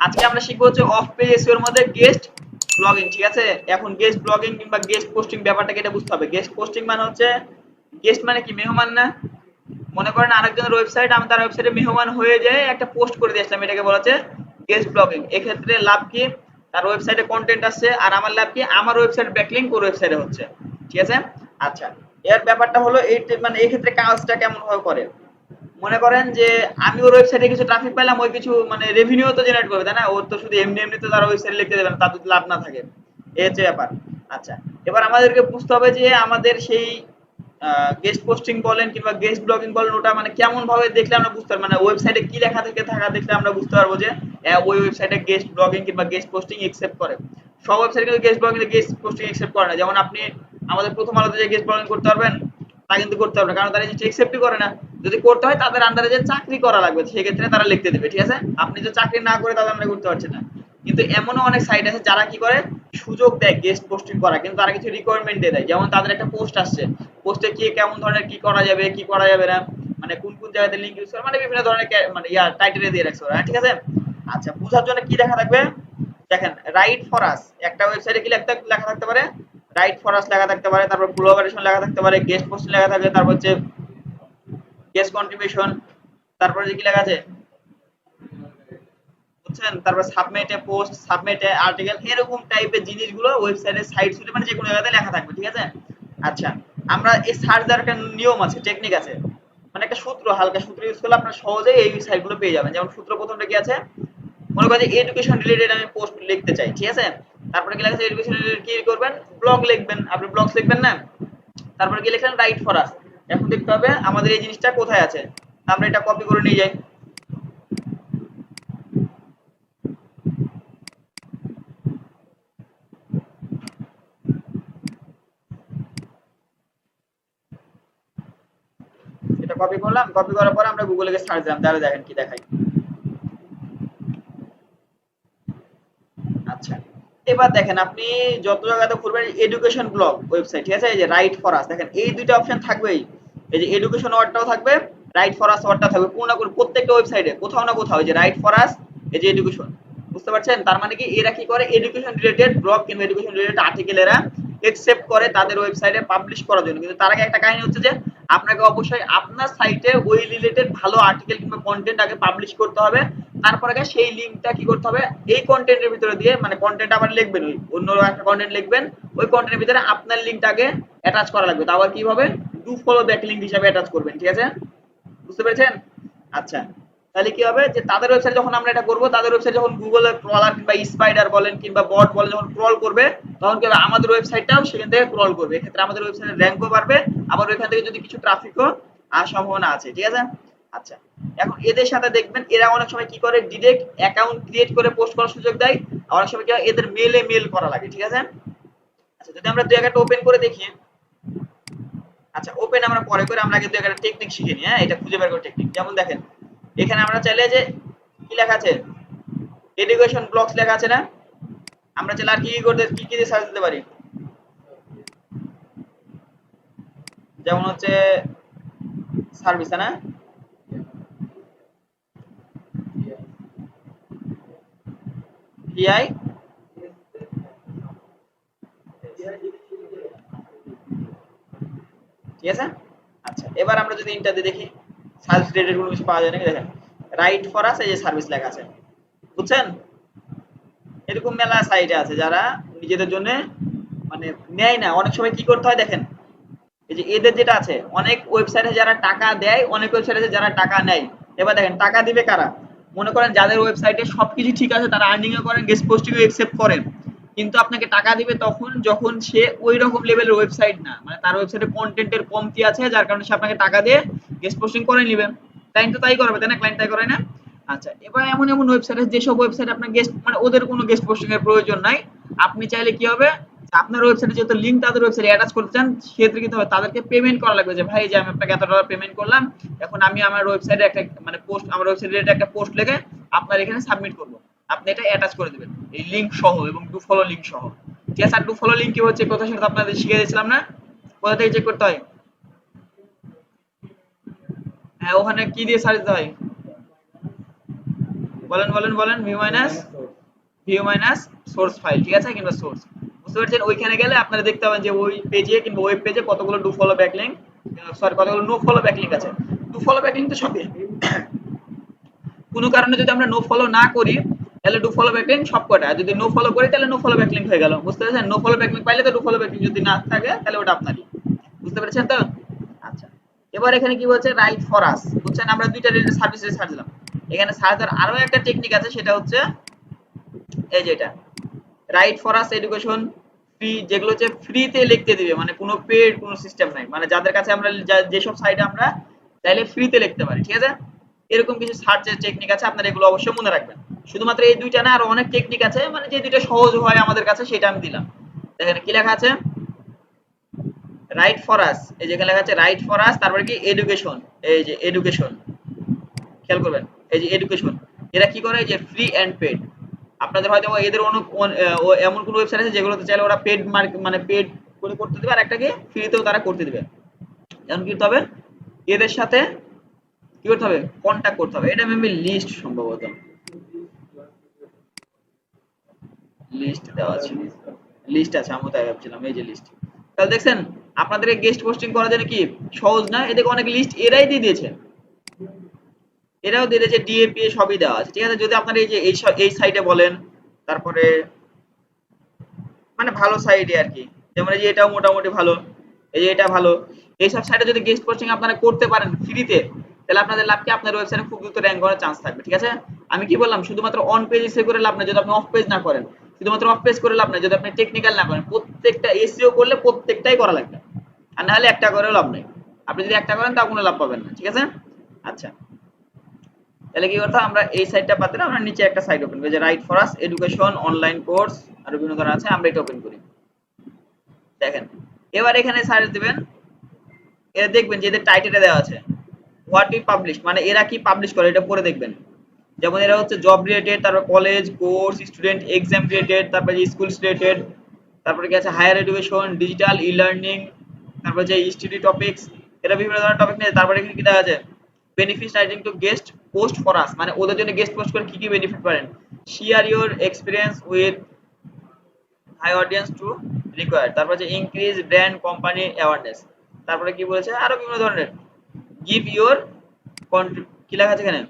আজকে আমরা শিখবো হচ্ছে অফ পেজ এসইও এর মধ্যে গেস্ট ব্লগিং। ঠিক আছে, এখন গেস্ট ব্লগিং কিংবা গেস্ট পোস্টিং ব্যাপারটাকে এটা বুঝতে হবে। গেস্ট পোস্টিং মানে হচ্ছে, গেস্ট মানে কি, মেহমান না? মনে করেন আরেকজনের ওয়েবসাইট, আমি তার ওয়েবসাইটে মেহমান হয়ে যায় একটা পোস্ট করে দিয়েছিলাম, এটাকে বলা হচ্ছে গেস্ট ব্লগিং। এক্ষেত্রে লাভ কি, তার ওয়েবসাইটে কন্টেন্ট আসছে, আর আমার লাভ কি, আমার ওয়েবসাইট ব্যাকলিংক ওর ওয়েবসাইটে হচ্ছে। ঠিক আছে। আচ্ছা, এর ব্যাপারটা হলো এই মানে এই ক্ষেত্রে কাজটা কেমন ভাবে করে, মনে করেন যে আমি ওর ওয়েবসাইটে কিছু ট্রাফিক পেলাম, ওই কিছু মানে রেভিনিউ তো জেনারেট করবে, তাই না? ওর তো শুধু এমনি এমনি তো তার ওয়েবসাইটে লিখতে দেবে না, তার যদি লাভ না থাকে। এই হচ্ছে ব্যাপার। আচ্ছা, এবার আমাদেরকে বুঝতে হবে যে আমাদের সেই গেস্ট পোস্টিং বলেন কিংবা গেস্ট ব্লগিং বলেন, ওটা মানে কেমন ভাবে দেখলে আমরা বুঝতে পারবো, মানে ওয়েবসাইটে কি লেখা থেকে থাকা দেখলে আমরা বুঝতে পারবো যে ওই ওয়েবসাইটে গেস্ট ব্লগিং কিংবা গেস্ট পোস্টিং একসেপ্ট করে। সব ওয়েবসাইটে কিন্তু guest blogging guest posting accept করে না। যেমন আপনি আমাদের প্রথম আলোতে যে গেস্ট ব্লগিং করতে পারবেন, তা কিন্তু করতে পারবে না, কারণ তারা জিনিসটা একসেপ্টই করে না। যদি করতে হয় তাদের আন্ডারে যে চাকরি করা লাগবে, সেক্ষেত্রে তারা লিখতে দেবে। ঠিক আছে, আপনি যে চাকরি না করে তাদের আন্ডারে করতে পারছেন না। কিন্তু এমনও অনেক সাইট আছে যারা কি করে, সুযোগ দেয় গেস্ট পোস্টিং করা, কিন্তু তারা কিছু রিকোয়ারমেন্ট দিয়ে দেয়। যেমন তাদের একটা পোস্ট আসছে, পোস্টে কি কেমন ধরনের কি করা যাবে কি করা যাবে না, মানে কোন কোন জায়গাতে লিঙ্ক ইউজ করে, মানে বিভিন্ন ধরনের মানে টাইটেলে দিয়ে রাখছে ওরা। ঠিক আছে। আচ্ছা, বোঝার জন্য কি দেখা থাকবে, দেখেন, রাইট ফর আস একটা ওয়েবসাইটে কি লেখা থাকতে পারে, রাইট ফর আস লেখা থাকতে পারে, তারপর কোলাবোরেশন লেখা থাকতে পারে, গেস্ট পোস্টিং লেখা থাকে, তারপর হচ্ছে গেস্ট কন্ট্রিবিউশন, তারপরে যে কি লেখা আছে বুঝছেন, তারপর সাবমিটে পোস্ট, সাবমিটে আর্টিকেল, এরকম টাইপের জিনিসগুলো ওয়েবসাইটের সাইট সুটে মানে যে কোনো জায়গাতে লেখা থাকবে। ঠিক আছে। আচ্ছা, আমরা এই সার্চ দেওয়ার একটা নিয়ম আছে, টেকনিক আছে, মানে একটা সূত্র, হালকা সূত্র ইউজ করলে আপনারা সহজেই এই সাইটগুলো পেয়ে যাবেন। যেমন সূত্র প্রথমটা কি আছে, মনে করেন যে এডুকেশন রিলেটেড আমি পোস্ট লিখতে চাই। ঠিক আছে, তারপরে কি লেখা আছে, এডুকেশন রিলেটেড কি করবেন, ব্লগ লিখবেন, আপনি ব্লগস লিখবেন না? তারপরে কি লিখলেন, রাইট ফর আস। এখন দেখতে হবে আমাদের এই জিনিসটা কোথায় আছে, আমরা এটা কপি করে নিয়ে যাই। এটা কপি করলাম, কপি করার পর আমরা গুগলে গিয়ে সার্চ দিলাম, তাহলে দেখেন কি দেখাই। আচ্ছা, এবার দেখেন আপনি যত জায়গাতে খুলবেন এডুকেশন ব্লগ ওয়েবসাইট, ঠিক আছে, এই যে রাইট ফর আস, দেখেন এই দুইটা অপশন থাকবেই। এই যে এডুকেশন ওয়ার্ডটাও থাকবে, রাইট ফর আস ওয়ার্ডটা থাকবে, কোনো না কোনো প্রত্যেকটা ওয়েবসাইটে কোথাও না কোথাও এই যে রাইট ফর আস, এই যে এডুকেশন। বুঝতে পারছেন? তার মানে কি, এরা কি করে, এডুকেশন রিলেটেড ব্লগ কিংবা এডুকেশন রিলেটেড আর্টিকেল এরা একসেপ্ট করে তাদের ওয়েবসাইটে পাবলিশ করার জন্য। কিন্তু তার আগে একটা কাহিনী হচ্ছে যে আপনাকে অবশ্যই আপনার সাইটে ওই রিলেটেড ভালো আর্টিকেল কিংবা কন্টেন্ট আগে পাবলিশ করতে হবে। তারপর আগে সেই লিঙ্কটা কি করতে হবে, এই কন্টেন্টের ভিতরে দিয়ে, মানে কন্টেন্ট আবার লিখবেন, ওই অন্য একটা কন্টেন্ট লিখবেন, ওই কন্টেন্টের ভিতরে আপনার লিঙ্কটাকে অ্যাটাচ করা লাগবে। তা আবার কিভাবে, ডু ফলো ব্যাক লিঙ্ক হিসাবে অ্যাটাচ করবেন। ঠিক আছে, বুঝতে পেরেছেন? আচ্ছা, তাহলে কি হবে যে তাদের ওয়েবসাইট যখন আমরা এটা করব, তাদের ওয়েবসাইট যখন গুগলের ক্রলার কিংবা স্পাইডার বলেন কিংবা বট বলেন যখন ক্রল করবে, তখন কি হবে, আমাদের ওয়েবসাইটটাও সেখান থেকে ক্রল করবে। এক্ষেত্রে আমাদের ওয়েবসাইটের র্যাঙ্কও বাড়বে, আবার ওইখান থেকে যদি কিছু ট্রাফিকও আসার সম্ভাবনা আছে। ঠিক আছে। আচ্ছা, এখন এদের সাথে দেখবেন এরা অনেক সময় কি করে, ডিরেক্ট অ্যাকাউন্ট ক্রিয়েট করে পোস্ট করার সুযোগ দেয়, আর অনেক সময় কি হয়, এদের মেলে মেল করা লাগে। ঠিক আছে। আচ্ছা, যদি আমরা দুই একটা ওপেন করে দেখি, আচ্ছা ওপেন আমরা পরে করে, আমরা আগে দুই একটা টেকনিক শিখে নিই। হ্যাঁ, এটা খুঁজে বের করার টেকনিক। যেমন দেখেন, এখানে আমরা চাইলে যে কি লেখা আছে, এডুকেশন ব্লগস লেখা আছে না, আমরা চাইলে আর কি কি করতে, কি কি দিয়ে সার্চ দিতে পারি, যেমন হচ্ছে সার্ভিস, না ভিআই, ঠিক আছে। আচ্ছা, এবার আমরা যদি ইন্টার দিয়ে দেখি সার্ভিস রিলেটেড কোনো কিছু পাওয়া যায় নাকি, দেখেন রাইট ফর আস, এই যে সার্ভিস লেখা আছে, বুঝছেন? এরকম মেলা সাইটে আছে যারা নিজেদের জন্য মানে নেয় না। অনেক সময় কি করতে হয় দেখেন, এই যে এদের যেটা আছে, অনেক ওয়েবসাইটে যারা টাকা দেয়, অনেক ওয়েবসাইটে যারা টাকা নেয়। এবার দেখেন টাকা দিবে কারা, মনে করেন যাদের ওয়েবসাইটে সবকিছু ঠিক আছে, তারা আর্নিংও করেন, গেস্ট পোস্টিংও একসেপ্ট করেন, কিন্তু আপনাকে টাকা দিবে তখন যখন সে ওই রকম লেভেলের ওয়েবসাইট না, মানে তার ওয়েবসাইটে কন্টেন্টের কমতি আছে, যার কারণে সে আপনাকে টাকা দিয়ে গেস্ট পোস্টিং করে নেবেন। ক্লায়েন্ট তো তাই করবে, তাই না? ক্লায়েন্ট তাই করে না? আচ্ছা, এবার এমন এমন ওয়েবসাইট আছে, যেসব ওয়েবসাইট আপনার গেস্ট মানে ওদের কোনো গেস্ট পোস্টিং এর প্রয়োজন নাই, আপনি চাইলে কি হবে, আপনার ওয়েবসাইটে যেহেতু লিঙ্ক তাদের ওয়েবসাইটে অ্যাটাচ করতে চান, সেক্ষেত্রে কিন্তু তাদেরকে পেমেন্ট করা লাগবে, যে ভাই যে আমি আপনাকে $এত পেমেন্ট করলাম, এখন আমি আমার ওয়েবসাইটে একটা মানে পোস্ট, আমার ওয়েবসাইটে একটা পোস্ট লিখে আপনার এখানে সাবমিট করব, আপনি এটা অ্যাটাচ করে দিবেন এই লিঙ্ক সহ এবং ডু ফলো লিঙ্ক সহ। ঠিক আছে। আর ডু ফলো লিঙ্ক কি হচ্ছে, কথা সেটা তো আপনাদের শিখিয়ে দিয়েছিলাম না, কোথা থেকে চেক করতে হয়? হ্যাঁ, ওখানে কি দিয়ে সার্চ দিতে হয়, বলেন বলেন বলেন ভিউ মাইনাস সোর্স ফাইল, ঠিক আছে, কিংবা সোর্স। বুঝতে পারছেন? ওইখানে গেলে আপনারা দেখতে পাবেন যে ওই পেজে কিংবা ওয়েব পেজে কতগুলো ডু ফলো ব্যাকলিংক, সরি কতগুলো নো ফলো ব্যাকলিংক আছে। ডু ফলো ব্যাকলিংক তো সবই, কোনো কারণে যদি আমরা নো ফলো না করি তাহলে ডু ফলো ব্যাকলিংক সবকটা, আর যদি নো ফলো করি তাহলে নো ফলো ব্যাকলিংক হয়ে গেল। বুঝতে পেরেছেন? নো ফলো ব্যাকলিংক পাইলে তো ডু ফলো ব্যাকলিংক, যদি না থাকে তাহলে ওটা আপনারই। বুঝতে পেরেছেন তো? আচ্ছা, এবার এখানে কি বলছে, রাইট ফর আস। বুঝছেন? আমরা দুইটা সার্ভিসে ছাড় দিলাম। এখানে সার্চ দেওয়ার আরো একটা টেকনিক আছে, সেটা হচ্ছে এই যে এটা right for us education free, যেগুলো হচ্ছে ফ্রিতে লিখতে দিবে, মানে কোনো পেড কোনো সিস্টেম নাই, মানে যাদের কাছে আমরা যেসব সাইটে আমরা চাইলে ফ্রিতে লিখতে পারি, ঠিক আছে। এরকম কিছু সার্চের টেকনিক আছে, আপনারা এগুলো অবশ্যই মনে রাখবেন। শুধুমাত্র এই দুইটা না, আরো অনেক টেকনিক আছে, মানে যে দুইটা সহজ হয় আমাদের কাছে সেটা আমি দিলাম। দেখেন কি লেখা আছে, রাইট ফর আস, এই যেখানে লেখা আছে রাইট ফর আস, তারপরে কি এডুকেশন, এই যে এডুকেশন, খেয়াল করবেন, এই যে এডুকেশন, এরা কি করে, যে ফ্রি এন্ড পেড। আপনাদের হয়তো এদের এমন কোন ওয়েবসাইট আছে যেগুলোতে চাইলে ওরা পেড মানে পেড করে করতে দিবে, আর একটাকে ফ্রিতেও তারা করতে দিবে। এখন কি করতে হবে, এদের সাথে কি করতে হবে, কন্ট্যাক্ট করতে হবে। এটা মেবি লিস্ট, সম্ভবত লিস্ট দেওয়া আছে, লিস্ট আছে, আমি তাই ভাবছিলাম, এই যে লিস্ট। তাহলে দেখছেন আপনাদেরকে গেস্ট পোস্টিং করার জন্য কি সহজ না, এদিকে অনেক লিস্ট এরাই দিয়ে দিয়েছে, এরাও দিয়ে দিয়েছে, ডিএপি সবই দেওয়া আছে, ঠিক আছে। যদি আপনারা এই যে এই সাইটে বলেন, তারপরে মানে ভালো সাইটে আর কি, যেমন এই যে এটাও মোটামুটি ভালো, এই যে এটা ভালো, এইসব সাইটে যদি গেস্ট পোস্টিং আপনারা করতে পারেন ফ্রিতে, তাহলে আপনাদের লাভ কি, আপনার ওয়েবসাইটে খুব দ্রুত র‍্যাঙ্ক করার চান্স থাকবে, ঠিক আছে। আমি কি বললাম, শুধুমাত্র অন পেজ এসে করে লাভ না, যদি আপনি অফ পেজ না করেন, শুধুমাত্র অফ পেজ করে লাভ না, যদি আপনি টেকনিক্যাল না করেন, প্রত্যেকটা এসইও করলে প্রত্যেকটাই করা লাগবে, আর না হলে একটা করেও লাভ নেই। আপনি যদি একটা করেন তাও কোনো লাভ পাবেন না, ঠিক আছে। আচ্ছা, তাহলে কি করতে, আমরা এই সাইটটা বাদ দিলাম, আমরা নিচে একটা সাইট ওপেন করি, যে write for us education online course, আর বিভিন্ন ধরনের আছে, আমরা এটা ওপেন করি। দেখেন, এবার এখানে সার্চ দিবেন, এরা দেখবেন যে এদের টাইটেলে দেওয়া আছে হোয়াট উই পাবলিশ, মানে এরা কি পাবলিশ করে এটা পড়ে দেখবেন। যেমন এরা হচ্ছে জব রিলেটেড, তারপর college course, student exam related, তারপরে স্কুল রিলেটেড, তারপরে কি আছে higher education, digital e learning, তারপরে যে স্টাডি টপিকস, এরা বিভিন্ন ধরনের টপিক নিয়ে। তারপরে এখানে কি দেখা আছে, benefit writing to guest post for us, মানে ওদের জন্য গেস্ট পোস্ট করে কি কি বেনিফিট পারেন, share your experience with high audience to required, তারপর যে ইনক্রিজ ব্র্যান্ড কোম্পানি অ্যাওয়ারনেস, তারপরে কি বলেছে আরো বিভিন্ন ধরনের, গিভ ইওর কি লেখা আছে এখানে,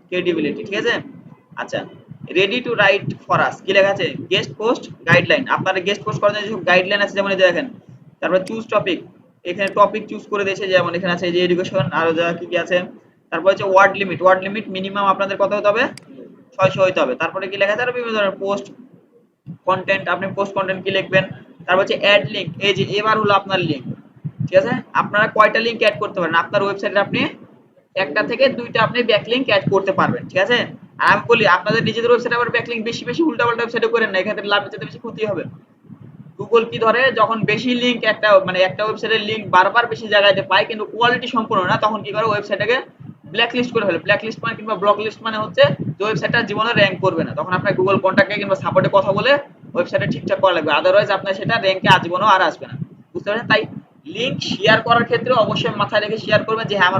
ক্রেডিবিলিটি, ঠিক আছে। আচ্ছা, রেডি টু রাইট ফর আস, কি লেখা আছে, গেস্ট পোস্ট গাইডলাইন, আপনারা গেস্ট পোস্ট করার জন্য যেসব গাইডলাইন আছে, যেমন এই যে দেখেন, তারপরে চুজ টপিক, এখানে টপিক চুজ করে দিয়েছে, যেমন এখানে আছে এই যে এডুকেশন, আরো যা কি কি আছে। তারপর হচ্ছে ওয়ার্ড লিমিট মিনিমাম আপনাদের কত হতে হবে, 600 হতে হবে। তারপরে কি লেখা আছে, আরো বিভিন্ন ধরনের পোস্ট কন্টেন্ট, আপনি পোস্ট কন্টেন্ট কি লিখবেন। তারপর হচ্ছে অ্যাড লিংক, এই যে এবার হলো আপনার লিংক, ঠিক আছে। আপনারা কয়টা লিংক অ্যাড করতে পারেন আপনার ওয়েবসাইটে, আপনি একটা থেকে দুইটা আপনি ব্যাকলিংক অ্যাড করতে পারবেন, ঠিক আছে। আর আমি বলি, আপনাদের নিজেদের ওয়েবসাইটে আবার ব্যাকলিংক বেশি বেশি উল্টাপাল্টা ওয়েবসাইটে করেন না, এখানে লাভের চেয়ে বেশি ক্ষতি হবে। গুগল কি ধরে, যখন বেশি লিংক একটা মানে একটা ওয়েবসাইটের লিংক বারবার বেশি জায়গাতে পায় কিন্তু কোয়ালিটি সম্পূর্ণ না, তখন কি করে ওয়েবসাইটটাকে ব্ল্যাক লিস্ট করে ফেলে। ব্ল্যাক লিস্ট মানে কিংবা ব্লক লিস্ট মানে হচ্ছে যে ওয়েবসাইটটা জীবনে র্যাঙ্ক করবে না, তখন আপনার গুগল কন্টাক্টে কিংবা সাপোর্টে কথা বলে ওয়েবসাইটে ঠিকঠাক করা লাগবে, আদারওয়াইজ আপনার সেটা র্যাঙ্কে আজীবনও আর আসবে না। বুঝতে পারছেন? তাই লিংক শেয়ার করার ক্ষেত্রে অবশ্যই মাথায় রেখে শেয়ার করবেন, যে হ্যাঁ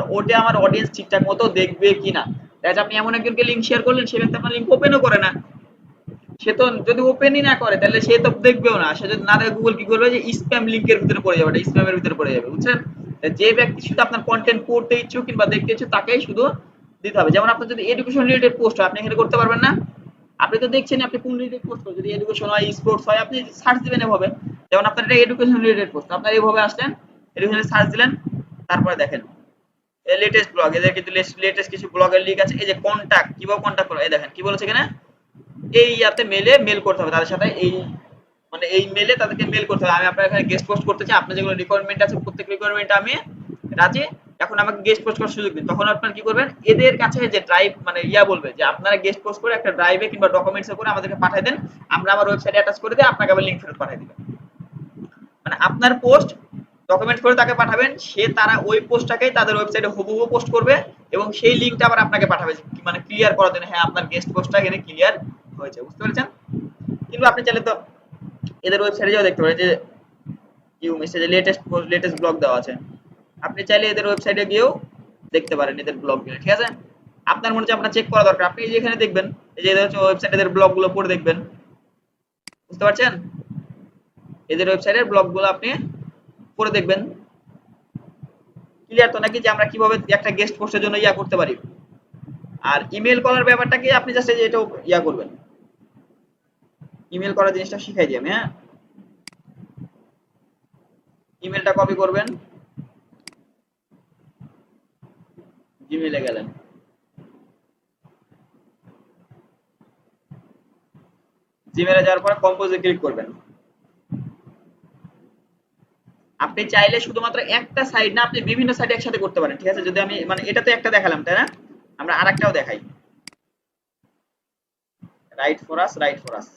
আমার অডিয়েন্স ঠিকঠাক মতো দেখবে কিনা। দেখা যাচ্ছে আপনি এমন একজনকে লিংক শেয়ার করলেন, সে ব্যক্তি আপনার লিংক ওপেনও করে না, সে তো যদি ওপেনই না করে তাহলে সে তো দেখবেও না, সে যদি না দেখে গুগল কি করবে, যে স্প্যাম লিংকের ভিতরে পড়ে যাবে, স্প্যামের ভিতরে পড়ে যাবে, বুঝছেন। যে ব্যক্তি শুধু আপনার কন্টেন্ট পড়তে ইচ্ছুক কিংবা দেখতে ইচ্ছুক তাকেই শুধু দিতে হবে। যেমন আপনার যদি এডুকেশন রিলেটেড পোস্ট হয়, আপনি এখানে করতে পারবেন না, আপনি তো দেখছেন আপনি কোন রিলেটেড পোস্ট করেন, যদি এডুকেশন হয় স্পোর্টস হয় আপনি সার্চ দিবেন এভাবে, যেমন আপনার এটা এডুকেশন রিলেটেড পোস্ট, আপনার এইভাবে আসলেন, এডুকেশন সার্চ দিলেন, তারপরে দেখেন লেটেস্ট ব্লগ, এদের কিন্তু লেটেস্ট কিছু ব্লগের লিংক আছে। এই যে কন্টাক্ট, কিভাবে কন্টাক্ট করো, এই দেখেন কি বলেছে এখানে, এই ইয়াতে মেল করতে হবে তাদের সাথে, এই মানে এই মেলে তাদেরকে মেল করতে হবে, আমি আপনার এখানে গেস্ট পোস্ট করতে চাই, আপনার যেগুলো রিকোয়ারমেন্ট আছে প্রত্যেক রিকোয়ারমেন্ট আমি রাজি, এখন আমাকে গেস্ট পোস্ট করার সুযোগ দিন। তখন আপনারা কি করবেন, এদের কাছে যে ড্রাইভ মানে ইয়া বলবে যে আপনারা গেস্ট পোস্ট করে একটা ড্রাইভে কিংবা ডকুমেন্টসে করে আমাদেরকে পাঠিয়ে দেন, আমরা আমার ওয়েবসাইটে অ্যাটাচ করে দিই, আপনাকে আবার লিংক ফেরত পাঠিয়ে দিবেন। মানে আপনার পোস্ট ডকুমেন্ট করে তাকে পাঠাবেন, সে তারা ওই পোস্টটাকেই তাদের ওয়েবসাইটে হুবহু পোস্ট করবে এবং সেই লিংকটা আবার আপনাকে পাঠাবে, মানে ক্লিয়ার করার জন্য, হ্যাঁ আপনার গেস্ট পোস্টটা এখানে ক্লিয়ার হয়েছে। বুঝতে পেরেছেন? কিন্তু আপনি চাইলে তো এদের ওয়েবসাইটে যাও দেখতে পারেন যে ইউ মেসেজে লেটেস্ট ব্লগ দেওয়া আছে, আপনি চাইলে এদের ওয়েবসাইটে গিয়েও দেখতে পারেন এদের ব্লগগুলো, ঠিক আছে। আপনার মনে হচ্ছে আপনার চেক করা দরকার, আপনি এই যে এখানে দেখবেন, এই যে হচ্ছে ওয়েবসাইট এদের ব্লগগুলো পড়ে দেখবেন, বুঝতে পারছেন? এদের ওয়েবসাইটের ব্লগগুলো আপনি পড়ে দেখবেন। ক্লিয়ার তো নাকি যে আমরা কিভাবে একটা গেস্ট পোস্টের জন্য ইয়া করতে পারি? আর ইমেল করার ব্যাপারটাকে আপনি জাস্ট এই যে এটা ইয়া করবেন, ইমেল করার জিনিসটা শিখাই দিই আমি, হ্যাঁ। ইমেলটা কপি করবেন, জিমেইলে গেলেন, জিমেইলে যাওয়ার পরে কম্পোজে ক্লিক করবেন। আপনি চাইলে শুধুমাত্র একটা সাইট না, আপনি বিভিন্ন সাইট একসাথে করতে পারেন, ঠিক আছে? যদি আমি মানে এটা তো একটা দেখালাম, তাই না? আমরা আরেকটাও দেখাই, right for us, right for আস।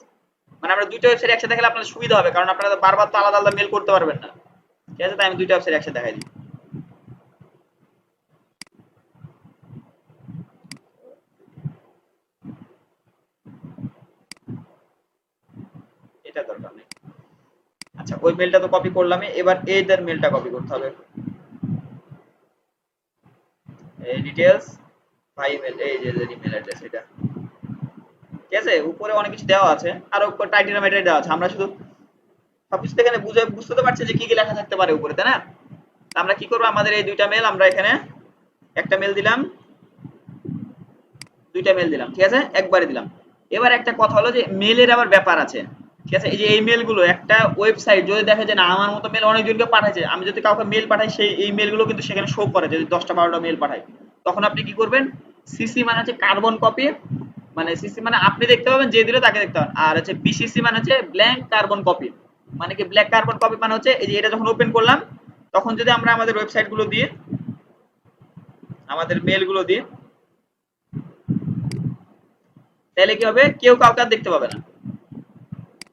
মানে আমরা দুইটা ওয়েবসাইট একসাথে দেখালে আপনাদের সুবিধা হবে, কারণ আপনারা বারবার তো আলাদা আলাদা মেল করতে পারবেন না, ঠিক আছে? তাই আমি দুইটা ওয়েবসাইট একসাথে দেখাই দিই। এটা দরকার নেই। আচ্ছা, ওই মেলটা তো কপি করলামই, এবার এদের মেলটা কপি করতে হবে। এই ডিটেইলস বাই ইমেল, এই যে ইমেল অ্যাড্রেস এটা, ঠিক আছে? উপরে অনেক কিছু দেওয়া আছে, আর উপর টাইটেল ম্যাটার দেওয়া আছে, আমরা শুধু সবকিছু এখানে বুঝতে তো পারছি যে কি কি লেখা থাকতে পারে উপরে, তাই না? আমরা কি করব, আমাদের এই দুইটা মেল আমরা এখানে একটা মেল দিলাম, দুইটা মেল দিলাম, ঠিক আছে? একবারে দিলাম। এবার একটা কথা হলো যে মেলের আবার ব্যাপার আছে, ঠিক আছে? এই যে এই মেলগুলো একটা ওয়েবসাইট যদি দেখে যে না আমার মতো মেল অনেকজনকে পাঠাইছে, আমি যদি কাউকে মেল পাঠাই সেই এই মেলগুলো কিন্তু সেখানে শো করে, যদি 10টা 12টা মেল পাঠাই, তখন আপনি কি করবেন, সিসি মানে হচ্ছে কার্বন কপি, মানে সিসি মানে আপনি দেখতে পাবেন, যে দিলে তাকে দেখতে পাবেন, আর হচ্ছে বিসিসি মানে হচ্ছে ব্ল্যাঙ্ক কার্বন কপি। মানে কি ব্ল্যাক কার্বন কপি মানে হচ্ছে এই যে এটা যখন ওপেন করলাম, তখন যদি আমরা আমাদের ওয়েবসাইট গুলো দিই, আমাদের মেল গুলো দিই, তাহলে কি হবে, কেউ কাউকে আর দেখতে পাবে না।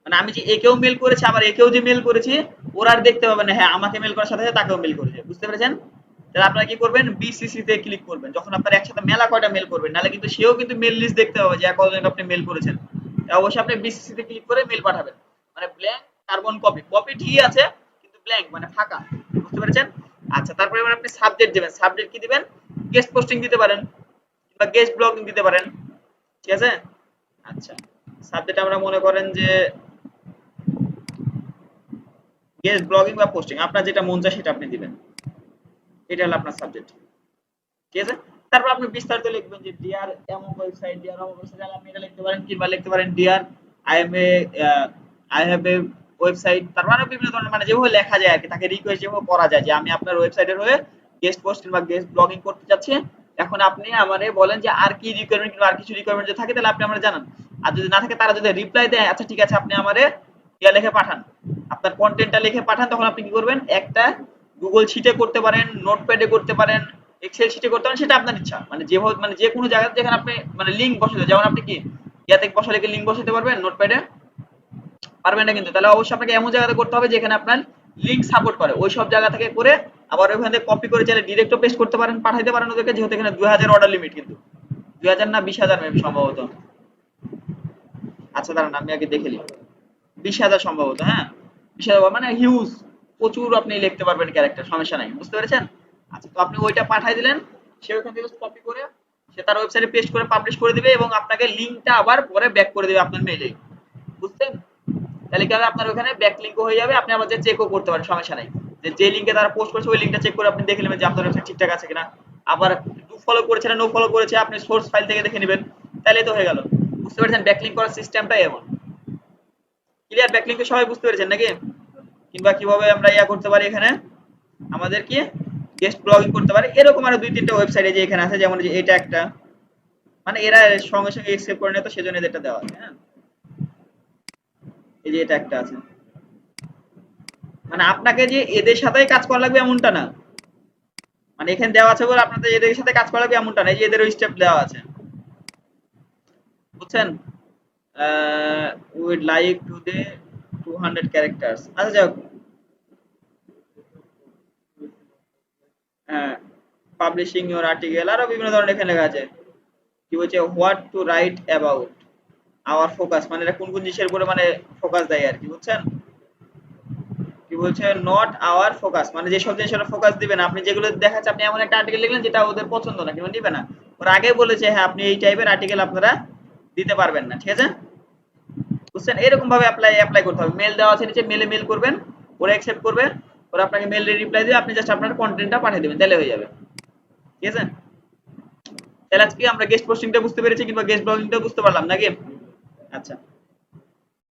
মানে আমি যে একেও মেল করেছি আবার একেও যে মেল করেছি, ওরা আর দেখতে পাবে না, হ্যাঁ আমাকে মেল করার সাথে সাথে তাকেও মেল করেছে, বুঝতে পেরেছেন? তাহলে আপনারা কি করবেন, বিসিসি তে ক্লিক করবেন যখন আপনারা একসাথে মেলা কয়টা মেল করবেন, নাহলে কিন্তু সেও কিন্তু মেল লিস্ট দেখতে পাবে যে কতজন আপনি মেল করেছেন। তাই অবশ্যই আপনি বিসিসি তে ক্লিক করে মেল পাঠাবেন। মানে ব্ল্যাঙ্ক কার্বন কপি, কপি ঠিকই আছে কিন্তু ব্ল্যাঙ্ক মানে ফাঁকা, বুঝতে পেরেছেন? আচ্ছা, তারপরে এবার আপনি সাবজেক্ট দিবেন, সাবজেক্ট কি দিবেন, গেস্ট পোস্টিং দিতে পারেন বা গেস্ট ব্লগিং দিতে পারেন, ঠিক আছে? আচ্ছা, সাবজেক্ট আমরা মনে করেন যে গেস্ট ব্লগিং বা পোস্টিং, আপনার যেটা মন চায় সেটা আপনি দিবেন, এটা হলো আপনার সাবজেক্ট, ঠিক আছে? তারপর আপনি বিস্তারিত লিখবেন যে ডিয়ার এমন ওয়েবসাইট, ডিয়ার অমুক ওয়েবসাইট, আপনি এটা লিখতে পারেন, কিংবা লিখতে পারেন deer I M A I have a website, তারপর আরো বিভিন্ন ধরনের মানে যেভাবে লেখা যায় আর কি, তাকে রিকোয়েস্ট যেভাবে করা যায় যে আমি আপনার ওয়েবসাইটের হয়ে গেস্ট পোস্ট কিংবা গেস্ট ব্লগিং করতে চাচ্ছি, এখন আপনি আমারে বলেন যে আর কি রিকোয়ারমেন্ট, কিংবা আর কিছু রিকোয়ারমেন্ট যদি থাকে তাহলে আপনি আমারে জানান। আর যদি না থাকে তারা যদি রিপ্লাই দেয় আচ্ছা ঠিক আছে আপনি আমারে ইয়া লিখে পাঠান, আপনার কন্টেন্টটা লিখে পাঠান, তখন আপনি কি করবেন, একটা গুগল শিটে করতে পারেন, নোটপ্যাডে করতে পারেন, এক্সেল শিটে করতে পারেন, সেটা আপনার ইচ্ছা, মানে যেভাবে মানে যে কোনো জায়গাতে যেখানে আপনি মানে লিংক বসাতে, যেমন আপনি কি ইয়াতে বসালে কি লিংক বসাতে পারবেন নোটপ্যাডে? পারবেন না কিন্তু, তাহলে অবশ্যই আপনাকে এমন জায়গাতে করতে হবে যেখানে আপনার লিংক সাপোর্ট করে, ওই সব জায়গা থেকে করে আবার ওইখান থেকে কপি করে চাইলে ডিরেক্টও পেস্ট করতে পারেন, পাঠাইতে পারেন ওদেরকে, যেহেতু এখানে 2000 অর্ডার লিমিট, কিন্তু 2000 না 20,000 মেবি সম্ভবত। আচ্ছা দাঁড়ান আমি আগে দেখে নিই, 20,000 সম্ভবত, হ্যাঁ 20,000 মানে হিউজ, প্রচুর আপনি লিখতে পারবেন ক্যারেক্টার, সমস্যা নাই, বুঝতে পেরেছেন? আচ্ছা, তো আপনি ওইটা পাঠাই দিলেন, সে ওইখান থেকে কপি করে সে তার ওয়েবসাইটে পেস্ট করে পাবলিশ করে দিবে, এবং আপনাকে লিংকটা আবার পরে ব্যাক করে দিবে আপনার মেইলে, বুঝছেন? তাহলে কি হবে, আপনার ওখানে ব্যাক লিংকও হয়ে যাবে, আপনি আবার যে চেকও করতে পারেন, সমস্যা নাই, যে যে লিংকে তারা পোস্ট করেছে ওই লিংকটা চেক করে আপনি দেখে নেবেন যে আপনার ওয়েবসাইট ঠিকঠাক আছে কিনা, আবার ডু ফলো করেছে না নো ফলো করেছে আপনি সোর্স ফাইল থেকে দেখে নেবেন, তাহলে তো হয়ে গেল, বুঝতে পেরেছেন? ব্যাকলিংক করার সিস্টেমটাই এমন। ক্লিয়ার? ব্যাকলিংকে সবাই বুঝতে পেরেছেন নাকি? কিংবা কিভাবে আমরা ইয়া করতে পারি, এখানে আমাদের কি গেস্ট ব্লগিং করতে পারি, এরকম আরো দুই তিনটা ওয়েবসাইটে যে এখানে আছে, যেমন যে এটা একটা, মানে এরা সঙ্গে সঙ্গে এক্সেপ্ট করে নেয় তো সেজন্য এদেরটা দেওয়া আছে, হ্যাঁ। এই যে এটা একটা আছে, মানে আপনাকে যে এদের সাথেই কাজ করা লাগবে এমনটা না, মানে এখানে দেওয়া আছে বলে আপনাদের এদের সাথে কাজ করা লাগবে এমনটা না, এই যে এদেরও স্টেপ দেওয়া আছে, বুঝছেন? উইড লাইক টু দে 200 ক্যারেক্টার্স, আচ্ছা যাক, হ্যাঁ, পাবলিশিং ইউর আর্টিকেল, আরো বিভিন্ন ধরনের এখানে লেখা আছে, কি বলছে, what to right about our focus, মানে এটা কোন কোন জিনিসের উপরে মানে ফোকাস দেয় আর কি, বুঝছেন? কি বলছে, নট আওয়ার ফোকাস, মানে যেসব জিনিসের ফোকাস দিবেন, আপনি যেগুলো দেখাচ্ছে, আপনি এমন একটা আর্টিকেল লিখলেন যেটা ওদের পছন্দ না কিংবা নিবে না, ওরা আগেই বলেছে হ্যাঁ আপনি এই টাইপের আর্টিকেল আপনারা দিতে পারবেন না, ঠিক আছে? বুঝছেন? এরকম ভাবে অ্যাপ্লাই করতে হবে। মেল দেওয়া আছে নিচে, মেলে মেল করবেন, ওরা অ্যাকসেপ্ট করবে, ওরা আপনাকে মেলে রিপ্লাই দিবে, আপনি জাস্ট আপনার কন্টেন্টটা পাঠিয়ে দেবেন, তাহলে হয়ে যাবে, ঠিক আছে? তাহলে আজকে আমরা গেস্ট পোস্টিংটা বুঝতে পেরেছি, কিংবা গেস্ট ব্লগিংটা বুঝতে পারলাম নাকি? আচ্ছা,